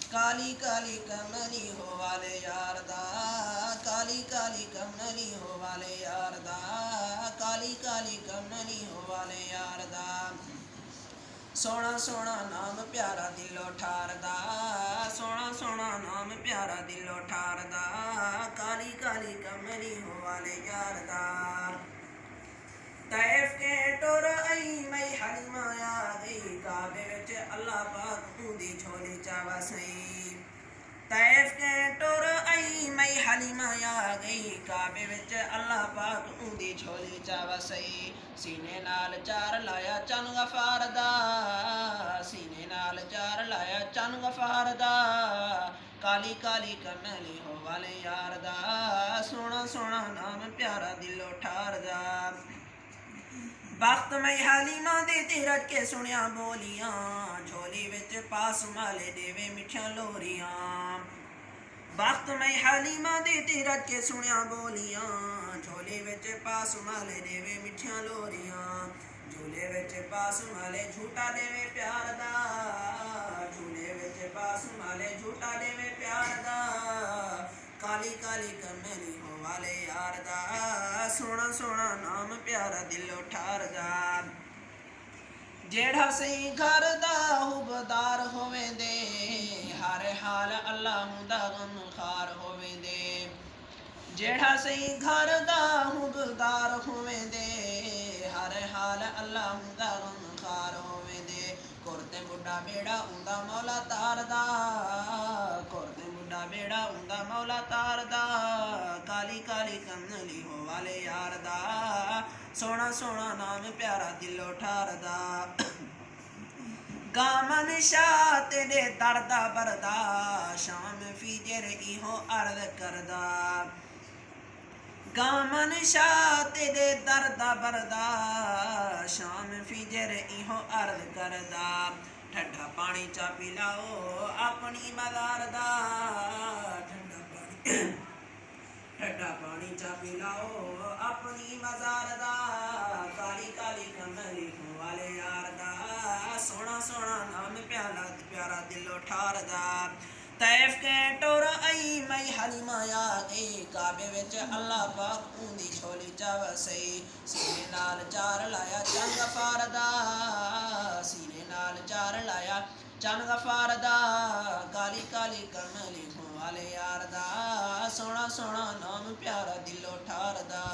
काली काली कमली हो वाले यार दा, काली काली कमली हो वाले यार दा, काली काली कमली हो वाले यार दा। सोना सोना नाम प्यारा दिलो ठारदा, सोना सोना नाम प्यारा दिलो ठारदा, काली काली कमली हो वाले यार दा। तैफ के टुर आई मई हलीमा आ गई, काबे विच अल्लाह पाक ऊंदी झोली चा वसई। तैफ के टुर आई मई हलीमा आ गई, काबे विच अल्लाह पाक ऊंदी झोली चा वसई। सीने नाल चार लाया चन गफार दा, सीने नाल चार लाया चन गफार दा, काली काली कमली हो वाले यार दा, सोना सोना नाम प्यारा दिलो ठार दा। बख्त मई हलीमा दे तेरज के सुनिया बोलियां, झोली विच पास माले देवे मिठियां लोरियां। बख्त मई हलीमा दे तेरज के सुनिया बोलियां, झोली विच पास माले देवे मिठियां लोरियां। झूले विच पास माले झूठा देवे प्यार दा, झूले विच पास माले झूठा देवे प्यार दा, काली काली कमली हो वाले यार दा, सोना सोना नाम प्यारा दिलो ठार दा। जेड़ा सही घर दा हुबदार होवे दे, हर हाल अल्लाह दा गमखार होवे दे। जेड़ा सही घर दा हुबदार होवे दे, हर हाल अल्लाह दा गमखार होवे दे। कुरते बुढ़ा बेड़ा उंदा मौला तार दा, कुरते बुढ़ा बेड़ा उंदा मौला तार दा, काली काली कमली हो वाले यार दा, सोना सोना नाम प्यारा दिलो ठार दा। गामन शाह तेरे दर्दा बरदा, शाम फीजर इहो अर्द करदा। गामन शाह तेरे दर्दा बरदा, शाम फीजर इहो अर्द करदा। ठंडा पानी चा पिलाओ अपनी मदार दा, ठंडा पानी चा पिलाओ अपनी मजार दा, काली काली कमली हो वाले यार दा, सोना सोना नाम प्यारा प्यारा दिलो ठार दा। तैफ के टुर आई मई हलीमा आ गई, काबे विच अल्लाह पाक ऊंदी झोली चा वसई। सीने नाल चार लाया चन गफार दा, सीने नाल चार लाया चन गफार दा, काली काली कमली हो वाले यार दा, सोना सोना नाम प्यारा दिलो ठार दा।